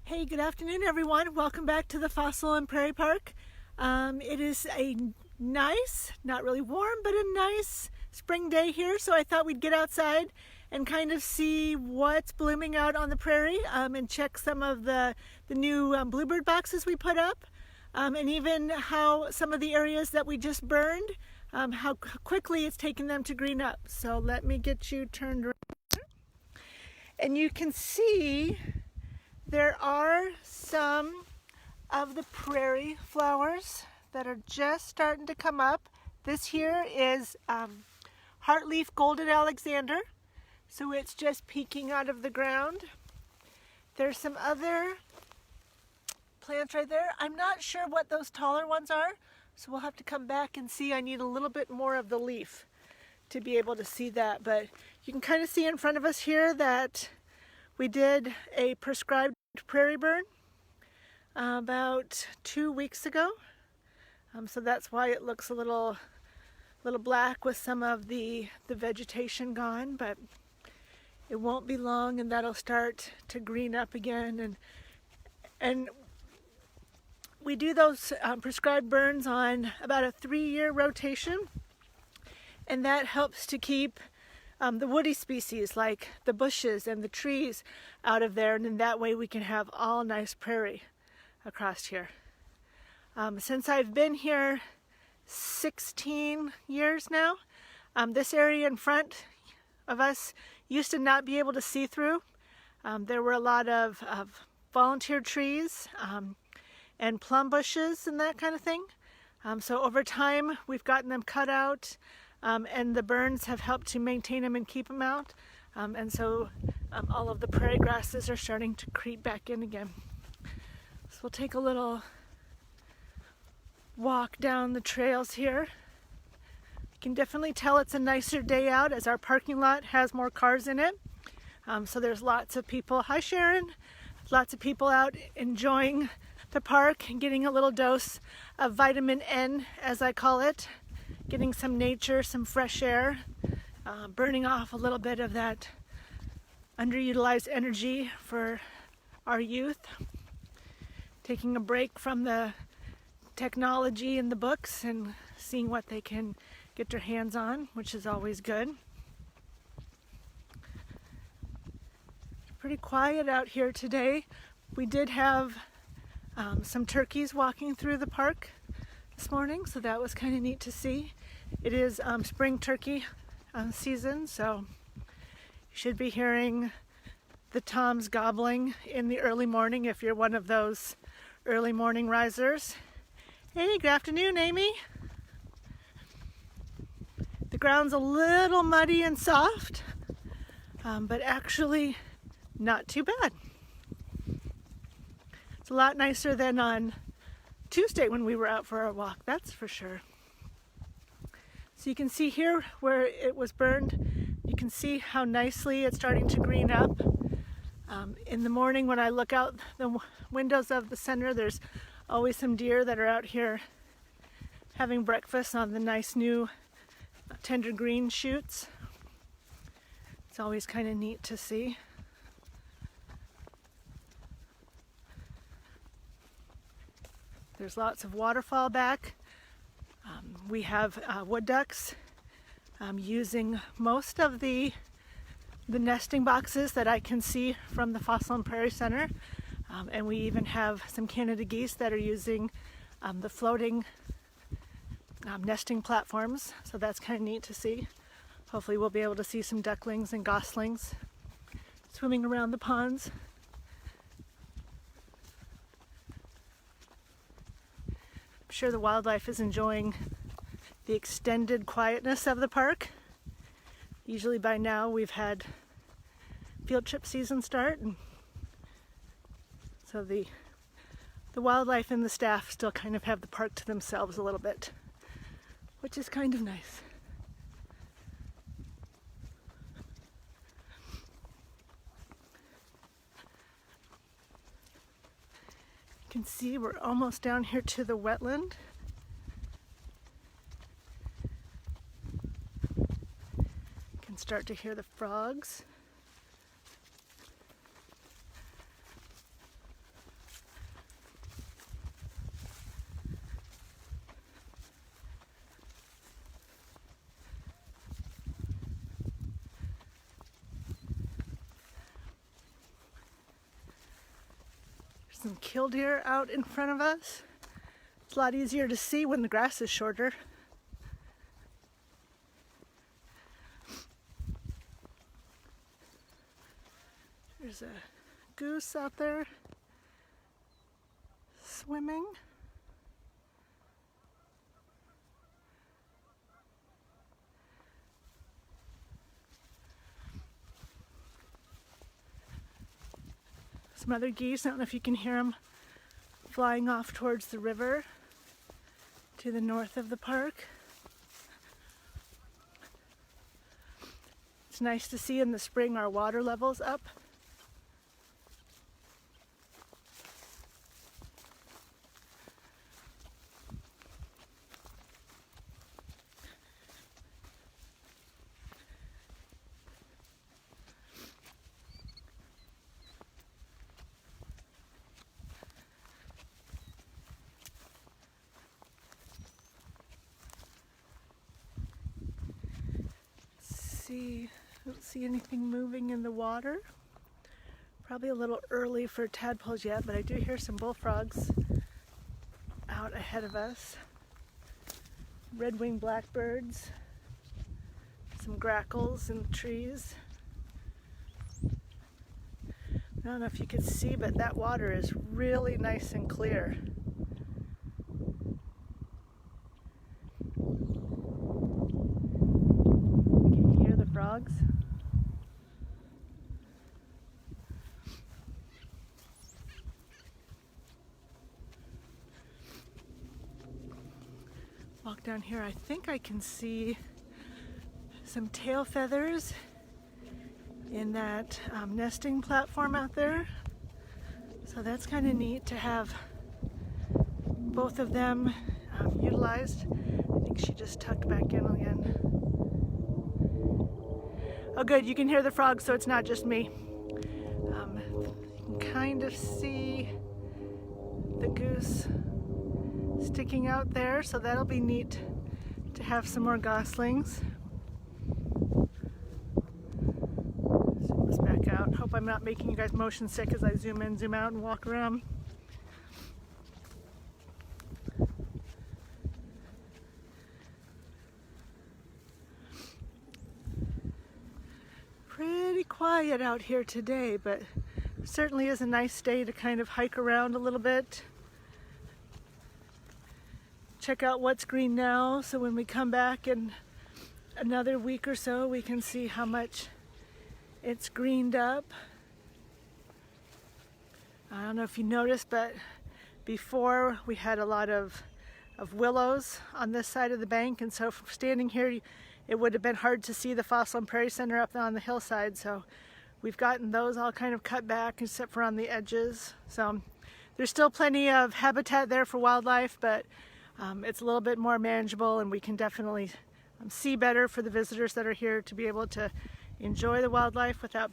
Hey, good afternoon, everyone. Welcome back to the Fossil and Prairie Park. It is a nice, not really warm, but a nice spring day here, so I thought we'd get outside and kind of see what's blooming out on the prairie and check some of the new bluebird boxes we put up and even how some of the areas that we just burned, how quickly it's taken them to green up. So let me get you turned around. And you can see there are some of the prairie flowers that are just starting to come up. This here is heartleaf golden Alexander, so it's just peeking out of the ground. There's some other plants right there. I'm not sure what those taller ones are, so we'll have to come back and see. I need a little bit more of the leaf to be able to see that, but you can kind of see in front of us here that we did a prescribed prairie burn about 2 weeks ago, so that's why it looks a little black with some of the vegetation gone, but it won't be long and that'll start to green up again. And we do those prescribed burns on about a 3-year rotation, and that helps to keep the woody species like the bushes and the trees out of there, and in that way we can have all nice prairie across here. Since I've been here 16 years now, this area in front of us used to not be able to see through. There were a lot of volunteer trees and plum bushes and that kind of thing. So over time we've gotten them cut out, and the burns have helped to maintain them and keep them out. And so all of the prairie grasses are starting to creep back in again. So we'll take a little walk down the trails here. You can definitely tell it's a nicer day out as our parking lot has more cars in it. So there's lots of people. Hi, Sharon. Lots of people out enjoying the park and getting a little dose of vitamin N, as I call it. Getting some nature, some fresh air, burning off a little bit of that underutilized energy for our youth. Taking a break from the technology and the books and seeing what they can get their hands on, which is always good. Pretty quiet out here today. We did have some turkeys walking through the park this morning, so that was kind of neat to see. It is spring turkey season, so you should be hearing the toms gobbling in the early morning if you're one of those early morning risers. Hey, good afternoon, Amy. The ground's a little muddy and soft, but actually not too bad. It's a lot nicer than on Tuesday when we were out for our walk, that's for sure. So you can see here where it was burned, you can see how nicely it's starting to green up. In the morning when I look out the windows of the center, there's always some deer that are out here having breakfast on the nice new tender green shoots. It's always kind of neat to see. There's lots of waterfall back. We have wood ducks using most of the nesting boxes that I can see from the Fossil and Prairie Center. And we even have some Canada geese that are using the floating nesting platforms. So that's kind of neat to see. Hopefully we'll be able to see some ducklings and goslings swimming around the ponds. I'm sure the wildlife is enjoying the extended quietness of the park. Usually by now we've had field trip season start, and so the wildlife and the staff still kind of have the park to themselves a little bit, which is kind of nice. You can see we're almost down here to the wetland. You can start to hear the frogs. Some killdeer out in front of us. It's a lot easier to see when the grass is shorter. There's a goose out there swimming. Some other geese, I don't know if you can hear them flying off towards the river to the north of the park. It's nice to see in the spring our water levels up. I don't see anything moving in the water. Probably a little early for tadpoles yet, but I do hear some bullfrogs out ahead of us. Red-winged blackbirds, some grackles in the trees. I don't know if you can see, but that water is really nice and clear. Frogs. Walk down here, I think I can see some tail feathers in that nesting platform out there. So that's kind of neat to have both of them utilized. I think she just tucked back in again. Oh good, you can hear the frogs, so it's not just me. You can kind of see the goose sticking out there, so that'll be neat to have some more goslings. Zoom this back out. Hope I'm not making you guys motion sick as I zoom in, zoom out, and walk around. Pretty quiet out here today, but it certainly is a nice day to kind of hike around a little bit. Check out what's green now, so when we come back in another week or so, we can see how much it's greened up. I don't know if you noticed, but before we had a lot of willows on this side of the bank, and so from standing here, it would have been hard to see the Fossil and Prairie Center up on the hillside, so we've gotten those all kind of cut back except for on the edges. So there's still plenty of habitat there for wildlife, but it's a little bit more manageable, and we can definitely see better for the visitors that are here to be able to enjoy the wildlife without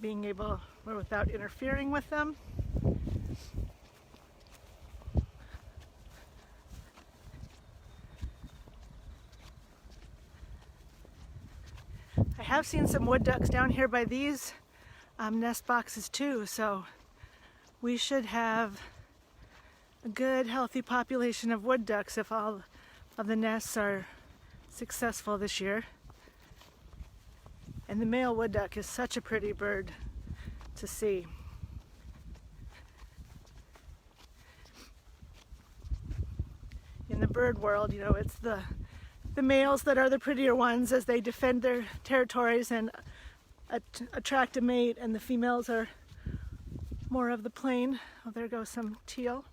interfering with them. I have seen some wood ducks down here by these nest boxes too, so we should have a good healthy population of wood ducks if all of the nests are successful this year. And the male wood duck is such a pretty bird to see. In the bird world, you know, it's the males that are the prettier ones as they defend their territories and attract a mate, and the females are more of the plain. Oh, there goes some teal.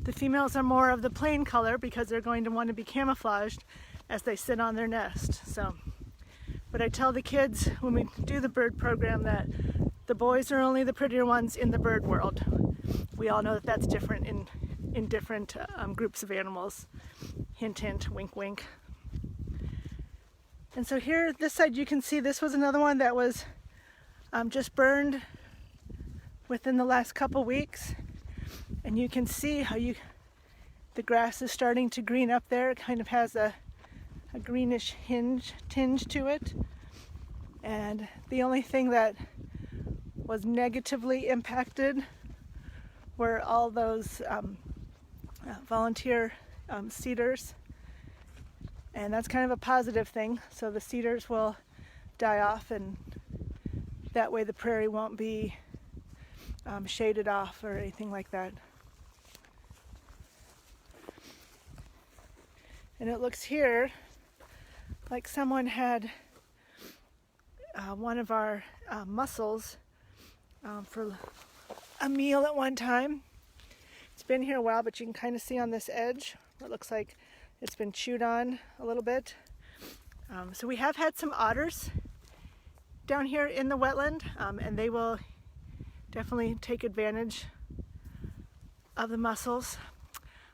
The females are more of the plain color because they're going to want to be camouflaged as they sit on their nest. So, but I tell the kids when we do the bird program that the boys are only the prettier ones in the bird world. We all know that that's different in different groups of animals. Hint, hint, wink, wink. And so here, this side, you can see this was another one that was just burned within the last couple weeks. And you can see how the grass is starting to green up there. It kind of has a greenish tinge to it. And the only thing that was negatively impacted were all those volunteer cedars, and that's kind of a positive thing. So the cedars will die off, and that way the prairie won't be shaded off or anything like that. And it looks here like someone had one of our mussels for a meal at one time. It's been here a while, but you can kind of see on this edge, it looks like it's been chewed on a little bit. So we have had some otters down here in the wetland, and they will definitely take advantage of the mussels.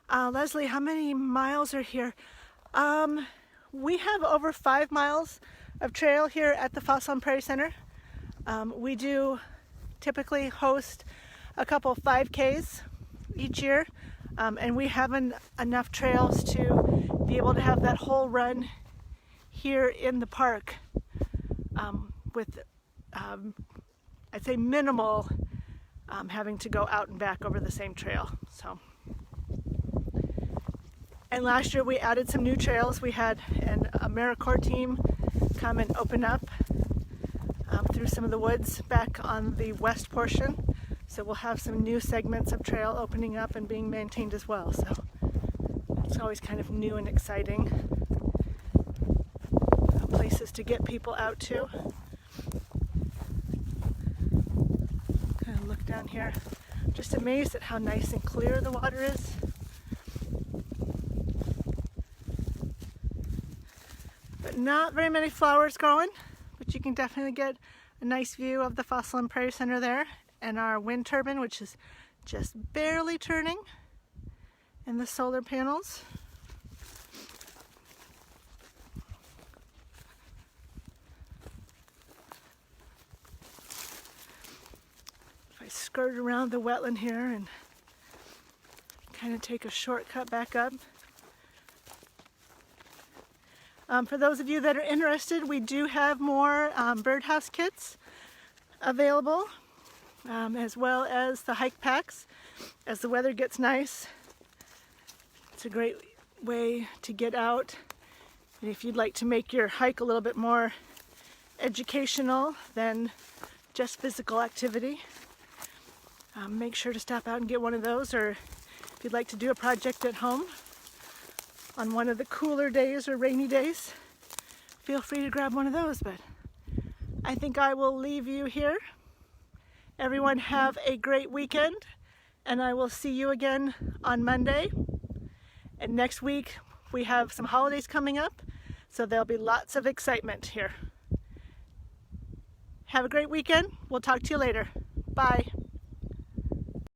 Leslie, how many miles are here? We have over 5 miles of trail here at the Fossil and Prairie Center. We do typically host a couple 5Ks each year, and we have enough trails to be able to have that whole run here in the park with I'd say minimal having to go out and back over the same trail. So, and last year we added some new trails. We had an AmeriCorps team come and open up through some of the woods back on the west portion. So we'll have some new segments of trail opening up and being maintained as well. So it's always kind of new and exciting places to get people out to. Kind of look down here. I'm just amazed at how nice and clear the water is. But not very many flowers growing, but you can definitely get a nice view of the Fossil and Prairie Center there, and our wind turbine, which is just barely turning, and the solar panels. If I skirt around the wetland here and kind of take a shortcut back up. For those of you that are interested, we do have more birdhouse kits available, as well as the hike packs. As the weather gets nice, it's a great way to get out. And if you'd like to make your hike a little bit more educational than just physical activity, make sure to stop out and get one of those. Or if you'd like to do a project at home on one of the cooler days or rainy days, feel free to grab one of those. But I think I will leave you here. Everyone have a great weekend, and I will see you again on Monday. And next week we have some holidays coming up, so there'll be lots of excitement here. Have a great weekend. We'll talk to you later. Bye.